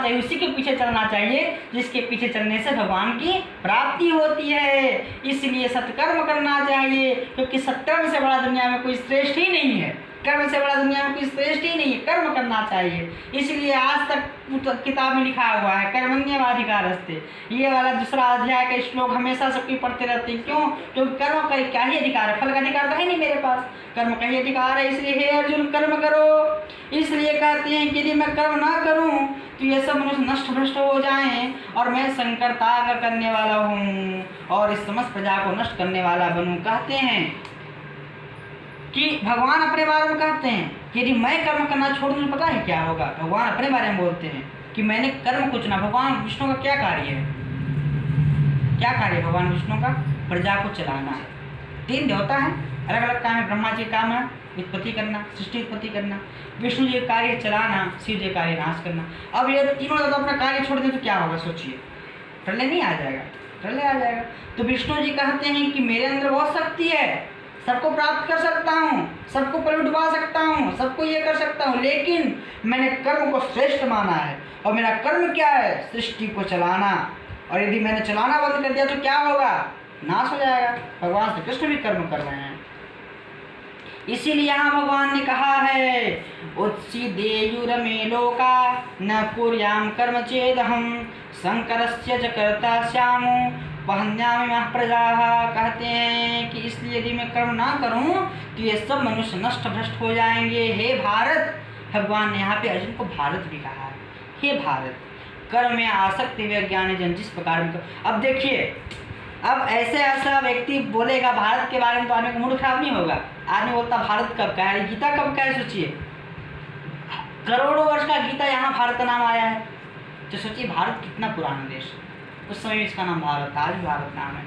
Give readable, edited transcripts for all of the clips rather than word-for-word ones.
चाहिए, उसी के पीछे चलना चाहिए जिसके पीछे चलने से भगवान की प्राप्ति होती है। इसलिए सत्कर्म करना चाहिए, क्योंकि सत्कर्म से बड़ा दुनिया में कोई श्रेष्ठ ही नहीं है, कर्म से बड़ा दुनिया में कोई श्रेष्ठ ही नहीं है, कर्म करना चाहिए। इसलिए आज तक किताब में लिखा हुआ है कर्मण्येवाधिकारस्ते, ये वाला दूसरा अध्याय का श्लोक हमेशा सबकी पढ़ते रहते हैं। क्यों? क्योंकि कर्म का क्या ही अधिकार है, फल का अधिकार तो है नहीं मेरे पास, कर्म का ही अधिकार है। इसलिए हे अर्जुन कर्म करो। इसलिए कहते हैं कि यदि मैं कर्म ना करूं तो ये सब मनुष्य नष्ट भ्रष्ट हो जाएं और मैं संकरता करने वाला हूँ और इस समस्त प्रजा को नष्ट करने वाला बनूं। कहते हैं कि भगवान अपने बारे में कहते हैं कि यदि मैं कर्म करना छोड़ दूँ पता है क्या होगा। भगवान अपने बारे में बोलते हैं कि मैंने कर्म को चुना। भगवान विष्णु का क्या कार्य है? क्या कार्य भगवान विष्णु का? प्रजा को चलाना है। 3 देवता हैं, अलग अलग काम है। ब्रह्मा जी का काम है उत्पत्ति करना, सृष्टि उत्पत्ति करना। विष्णु जी का कार्य चलाना, शिव जी का कार्य नाश करना। अब ये तीनों देवता अपना कार्य छोड़ दें तो क्या होगा सोचिए? प्रलय नहीं आ जाएगा? प्रलय आ जाएगा। तो विष्णु जी कहते हैं कि मेरे अंदर बहुत शक्ति है, सबको प्राप्त कर सकता हूँ, सबको पल डुबा सकता हूँ, सबको ये कर सकता हूँ, लेकिन मैंने कर्म को श्रेष्ठ माना है। और मेरा कर्म क्या है? सृष्टि को चलाना। और यदि मैंने चलाना बंद कर दिया तो क्या होगा? नाश हो जाएगा। भगवान श्री कृष्ण भी कर्म कर रहे हैं। इसीलिए यहाँ भगवान ने कहा है उत्सीदेयुरमे लोका न कुर्याम कर्म चेदहम शंकरस्य च कर्ता श्यामो वहन्यामि मह प्रजा। कहते हैं कि इसलिए यदि मैं कर्म ना करूं तो ये सब मनुष्य नष्ट भ्रष्ट हो जाएंगे। हे भारत, भगवान ने यहाँ पे अर्जुन को भारत भी कहा है। हे भारत, कर्म में आसक्त हुए अज्ञानी जन जिस प्रकार में। अब देखिए, अब ऐसा व्यक्ति बोलेगा भारत के बारे में तो आदमी का मूड खराब नहीं होगा। आदमी बोलता भारत कब का है, गीता कब का है? सोचिए, करोड़ों वर्ष का गीता यहाँ भारत का नाम आया है, तो सोचिए भारत कितना पुराना देश है। उस समय इसका नाम भारत था, आज भी भारत नाम है।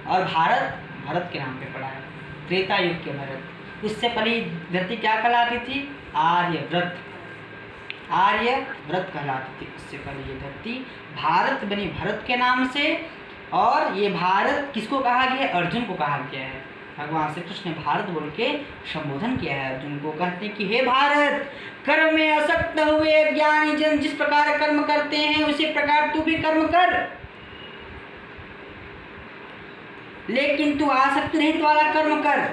और भारत भरत के नाम पे पड़ा है, त्रेता युग के भरत। उससे पहले धरती क्या कहलाती थी? आर्यव्रत। आर्यव्रत कहलाती थी। उससे पहले ये धरती भारत बनी भरत के नाम से। और ये भारत किसको कहा गया है? अर्जुन को कहा गया है। भगवान श्री कृष्ण ने भारत बोल के संबोधन किया है अर्जुन को। कहते हैं कि हे भारत, कर्म में आसक्त हुए ज्ञानी जन जिस प्रकार कर्म करते हैं उसी प्रकार तू भी कर्म कर, लेकिन तू आसक्ति रहित वाला कर्म कर।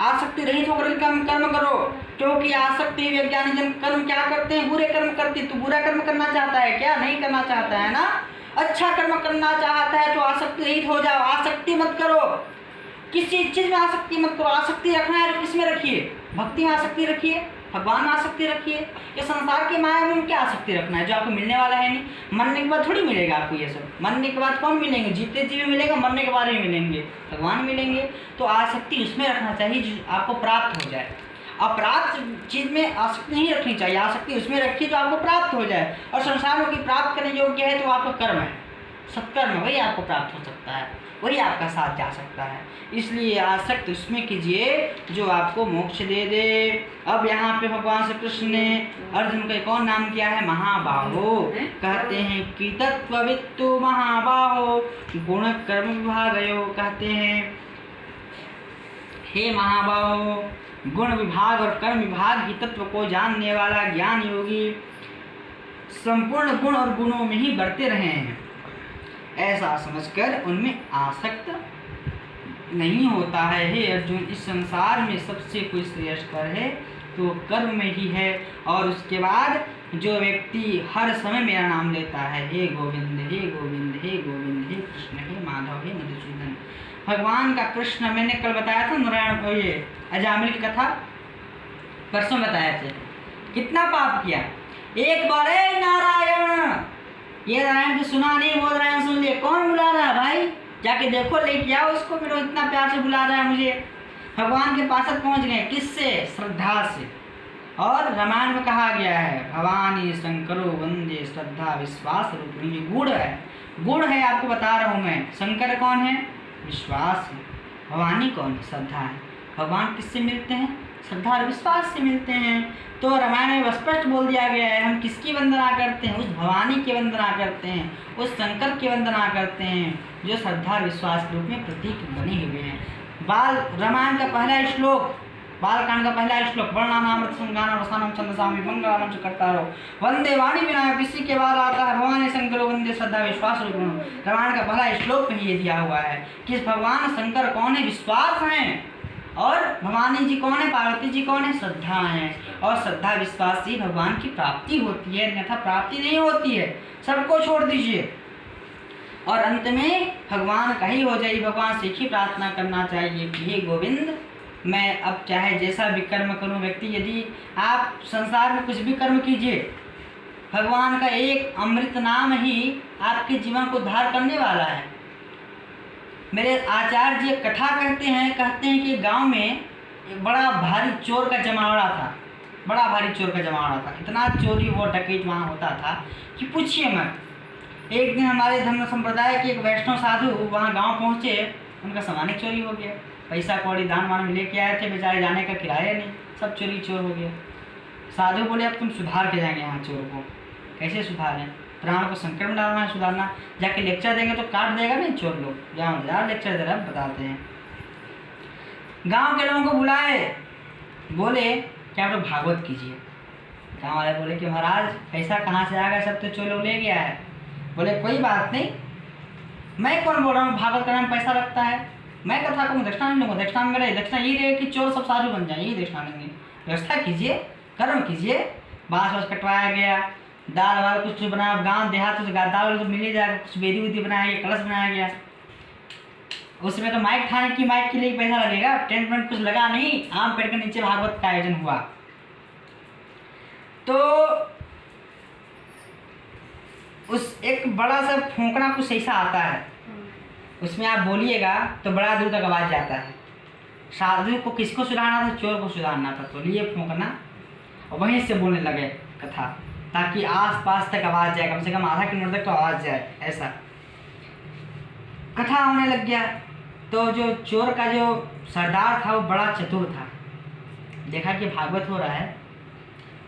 आसक्ति रहित होकर कर्म करो, क्योंकि आसक्ति हुए ज्ञानी जन कर्म क्या करते हैं? बुरे कर्म करते हैं। तू बुरा कर्म करना चाहता है क्या? नहीं करना चाहता है ना? अच्छा कर्म करना चाहता है तो आसक्ति रहित हो जाओ। आसक्ति मत करो, किसी चीज़ में आसक्ति मत करो। आसक्ति रखना है तो किस में रखिए? भक्ति में आसक्ति रखिए, भगवान में आसक्ति रखिए। ये संसार की माया में क्या आसक्ति रखना है जो आपको मिलने वाला है नहीं? मरने के बाद थोड़ी मिलेगा आपको ये सब। मरने के बाद कौन मिलेंगे? जीते जी भी मिलेगा, मरने के बाद भी मिलेंगे, भगवान मिलेंगे। तो आसक्ति उसमें रखना चाहिए जो आपको प्राप्त हो जाए। अप्राप्त चीज़ में आसक्ति नहीं रखनी चाहिए। आसक्ति उसमें रखिए जो आपको प्राप्त हो जाए। और संसार में कोई प्राप्त करने योग्य है तो आपका कर्म है, सत्कर्म, वही आपको प्राप्त हो सकता है, वही आपका साथ जा सकता है। इसलिए आसक्त उसमें कीजिए जो आपको मोक्ष दे दे। अब यहाँ पे भगवान श्री कृष्ण ने अर्जुन का कौन नाम किया है? महाबाहो। कहते हैं कि तत्त्ववित्तु महाबाहो गुण कर्म विभागयो। कहते हैं हे महाबाहो, गुण विभाग और कर्म विभाग की तत्व को जानने वाला ज्ञान योगी संपूर्ण गुण और गुणों में ही बढ़ते रहे हैं, ऐसा समझकर उनमें आसक्त नहीं होता है। हे अर्जुन, इस संसार में सबसे कोई श्रेष्ठतर है तो कर्म में ही है। और उसके बाद जो व्यक्ति हर समय मेरा नाम लेता है, हे गोविंद हे गोविंद हे गोविंद, हे कृष्ण हे माधव हे मधुसूदन। भगवान का कृष्ण मैंने कल बताया था, नारायण को ये अजामिल की कथा परसों बताया थे। कितना पाप किया, एक बार नारायण, ये नारायण तो सुना नहीं, वो नारायण सुन लिए। कौन बुला रहा है भाई? जाके देखो, लेके आओ उसको। फिर इतना प्यार से बुला रहा है मुझे। भगवान के पास पहुंच गए, किससे? श्रद्धा से। और रामायण में कहा गया है भवानी शंकरो वंदे श्रद्धा विश्वास रूपिणी। गुण है, गुण है, आपको बता रहा हूँ मैं। शंकर कौन है? विश्वास है। भवानी कौन है? श्रद्धा है। भगवान किससे मिलते हैं? श्रद्धा और विश्वास से मिलते हैं। तो रामायण में स्पष्ट बोल दिया गया है हम किसकी वंदना करते हैं? उस भवानी की वंदना करते हैं, उस शंकर की वंदना करते हैं जो श्रद्धा और विश्वास के रूप में प्रतीक बने हुए हैं। बाल रामायण का पहला श्लोक बालकांड का पहला श्लोक, वर्णानामृत संज्ञानाम रसानाम छंदसामि मंगलानाम च कर्तारो वंदे वाणी विनायक। इसी के बाद आता है भगवान शंकरो वंदे श्रद्धा विश्वास रूपिणो। रामायण का पहला श्लोक में ये दिया हुआ है कि भगवान शंकर कौन है, विश्वास हैं, और भवानी जी कौन है, पार्वती जी कौन है, श्रद्धा है। और श्रद्धा विश्वास से भगवान की प्राप्ति होती है, अन्यथा प्राप्ति नहीं होती है। सबको छोड़ दीजिए और अंत में भगवान का ही हो जाइए। भगवान से ही प्रार्थना करना चाहिए कि हे गोविंद, मैं अब चाहे जैसा भी कर्म करूं। व्यक्ति यदि आप संसार में कुछ भी कर्म कीजिए, भगवान का एक अमृत नाम ही आपके जीवन को उद्धार करने वाला है। मेरे आचार्य जी कथा कहते हैं कि गांव में एक बड़ा भारी चोर का जमावड़ा था, बड़ा भारी चोर का जमावड़ा था। इतना चोरी वो डकैत वहाँ होता था कि पूछिए मत। एक दिन हमारे धर्म संप्रदाय के एक वैष्णव साधु वहाँ गांव पहुँचे, उनका सामान चोरी हो गया। पैसा कौड़ी दान वान में लेके आए थे, बेचारे जाने का किराया नहीं, सब चोरी चोर हो गया। साधु बोले अब तुम सुधार के जाएंगे यहाँ चोर को। कैसे सुधारें, प्राण को संकट में डालना है सुधारना। जाके लेक्चर देंगे तो काट देगा नहीं चोर लोग, जहाँ लेक्चर दे रहा है बताते हैं। गांव के लोगों को बुलाए, बोले कि आप लोग भागवत कीजिए। गाँव वाले बोले कि महाराज पैसा कहाँ से आएगा, सब तो चोर लोग ले गया है। बोले कोई बात नहीं, मैं कौन बोल रहा हूँ भागवत करने में पैसा लगता है, मैं कथा कहूँ दक्षिणा नहीं लूँगा। दक्षिणा में रहे, दक्षिणा ये रहे कि चोर सब साधु बन जाए, यही दक्षिणा लेंगे। व्यवस्था कीजिए, कर्म कीजिए। बाँस वाँस कटवाया गया, दाल वाल कुछ बनाया, गाँव देहात तो दाल तो मिल ही जाएगा। कुछ बेदी वेदी बनाया गया, कलश बनाया गया। उसमें तो माइक ठाने की, माइक के लिए पैसा लगेगा। टेंट वेंट कुछ लगा नहीं, आम पेड़ के नीचे भागवत का आयोजन हुआ। तो उस एक बड़ा सा फूंकना कुछ ऐसा आता है, उसमें आप बोलिएगा तो बड़ा दूर तक आवाज़ जाता है। साधु को किसको सुधारना था, चोर को सुधारना था, तो लिए फूंकना और वहीं से बोलने लगे कथा, ताकि आस पास तक आवाज़ जाए, कम से कम आधा किलोमीटर तक तो आवाज़ जाए। ऐसा कथा होने लग गया। तो जो चोर का जो सरदार था वो बड़ा चतुर था। देखा कि भागवत हो रहा है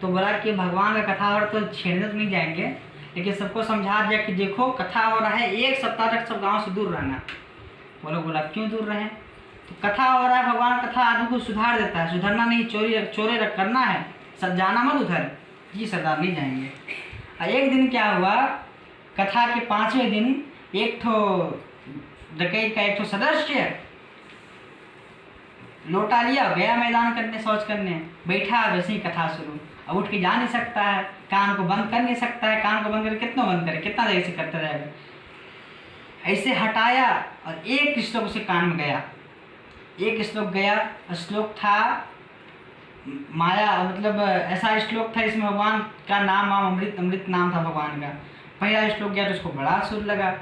तो बोला कि भगवान का कथा हो रहा तो छेड़ने तो नहीं जाएंगे, लेकिन सबको समझा दिया कि देखो कथा हो रहा है, 1 सप्ताह तक सब गांव से दूर रहना। वो लोग बोला क्यों दूर रहें, तो कथा हो रहा है, भगवान कथा आदमी को सुधार देता है, सुधरना नहीं, चोरी करना है, सब जाना मत उधर। जी सरदार नहीं जाएंगे। और एक दिन क्या हुआ, कथा के 5वें दिन एक ठो डकैत का एक ठो सदस्य लोटा लिया, गया मैदान करने, शौच करने, बैठा वैसे ही कथा शुरू। अब उठ के जा नहीं सकता है, कान को बंद कर नहीं सकता है, कान को बंद करके कितना बंद करे, कितना देर से करते रहेगा। ऐसे हटाया और एक श्लोक उसे कान में गया, एक श्लोक गया। श्लोक था माया, मतलब ऐसा श्लोक था इसमें भगवान का नाम अमृत नाम था भगवान का। पहला श्लोक गया तो उसको बड़ा सुर लगा।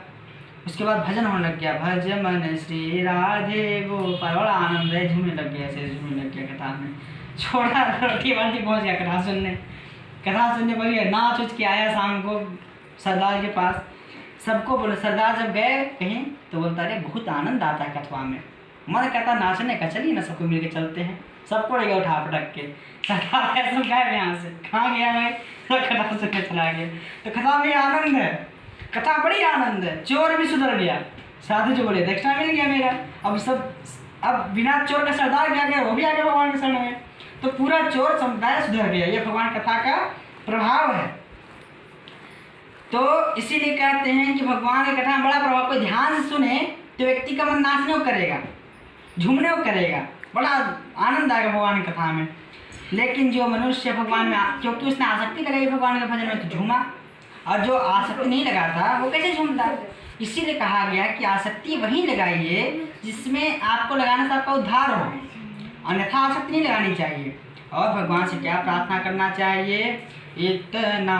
उसके बाद भजन होने लग गया, भज मन श्री राधे गोपाल, बड़ा आनंद है, झूमने लग गया, ऐसे झूमने लग गया कथा में। छोड़ा रोटी वाली पहुँच गया कथा सुनने पर गया, नाच उच के आया शाम को सरदार के पास। सबको बोले, सरदार जब गए कहीं तो बोलता अरे बहुत आनंद आता है कथवा में, मन कहता नाचने का, चलिए ना सबको मिल के चलते हैं। सबको ले गया उठा पटक के, सरदार ऐसा गायब यहाँ से, कहाँ गया मैं, कथा सुनने चला गया। तो कथा में आनंद है, कथा बड़ी आनंद है। चोर भी सुधर गया, साधु जो बोले दक्षिणा मिल गया मेरा। अब बिना चोर का सरदार क्या गया, वो भी आ गया भगवान के शरण में, तो पूरा चोर समुदाय सुधर गया। ये भगवान कथा का प्रभाव है। तो इसीलिए कहते हैं कि भगवान की कथा में बड़ा प्रभाव, कोई ध्यान से सुने तो व्यक्ति का मन नाचने को करेगा, झूमने को करेगा, बड़ा आनंद आएगा भगवान की कथा में। लेकिन जो मनुष्य भगवान में क्योंकि उसने आसक्ति लगाई भगवान के भजन में तो झूमा, और जो आसक्ति नहीं लगाता वो कैसे झूमता। इसीलिए कहा गया कि आसक्ति वहीं लगाइए जिसमें आपको लगाने से आपका उद्धार हो, अन्यथा आसक्ति नहीं लगानी चाहिए। और भगवान से क्या प्रार्थना करना चाहिए, इतना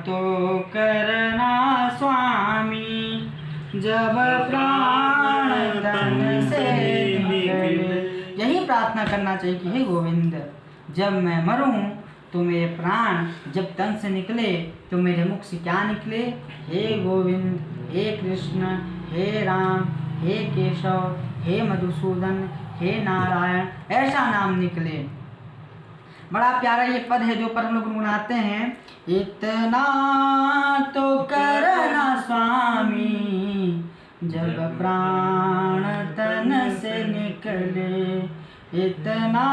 तो करना स्वामी जब प्राण तन से निकले। यही प्रार्थना करना चाहिए कि हे गोविंद, जब मैं मरूं तो मेरे प्राण जब तन से निकले तो मेरे मुख से क्या निकले, हे गोविंद, हे कृष्ण, हे राम, हे केशव, हे मधुसूदन, हे नारायण, ऐसा नाम निकले। बड़ा प्यारा ये पद है जो पर हम लोग गुनगुनाते हैं, इतना तो करना स्वामी जब प्राण तन से निकले, इतना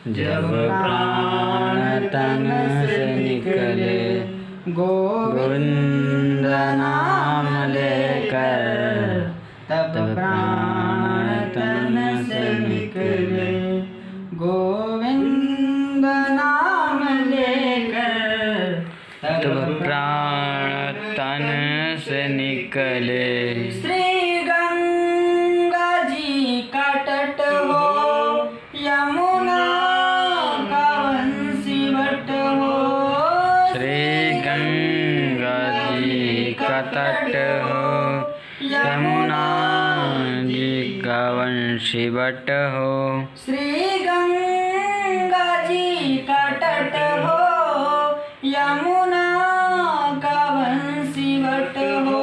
जब प्राण तन से निकले गोविंद नाम लेकर, तब प्राण तन से निकले गोविंद नाम लेकर, तब प्राण तन से निकले। श्री गंगा जी का तट हो, यमुना का वंशीवट हो। श्री गंगा जी का तट हो, यमुना जी का वंशीवट हो। श्री गंगा जी का तट हो, यमुना का वंशीवट हो।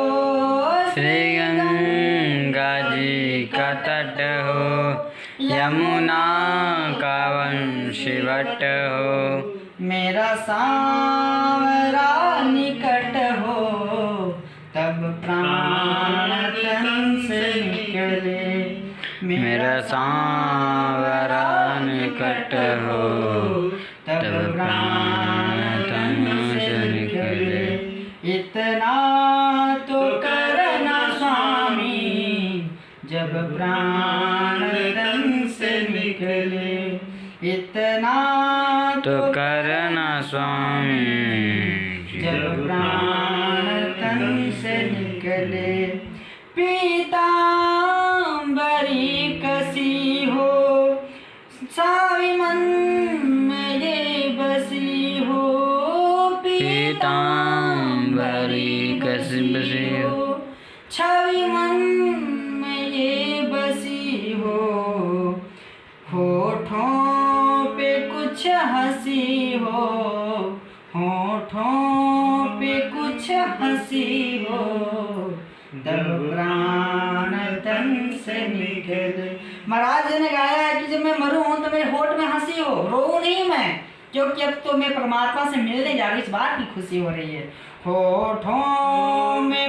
श्री गंगा जी का तट हो, यमुना का वंशीवट हो। मेरा सांवरा निकट हो, तब प्राण तन से निकले। मेरा सांवरा निकट हो, तब प्राण तन से निकले। इतना तो करना स्वामी, जब प्राण तन से निकले। इतना तो करना स्वामी, जब प्राण तन से निकले। पीतांबरी कसी हो, सावी मन में ये बसी हो। पीतांबरी कसी बसी हो, छवि मन में ये बसी हो। होठों पे कुछ हंसी हो, होठों पे कुछ हंसी हो। तब प्राण तन से निकले। महाराज ने गाया है कि जब मैं मरूं तो मेरे होठ में हंसी हो, रो नहीं मैं, क्योंकि अब तो मैं परमात्मा से मिलने जा रही हूँ, इस बात की खुशी हो रही है। होठों में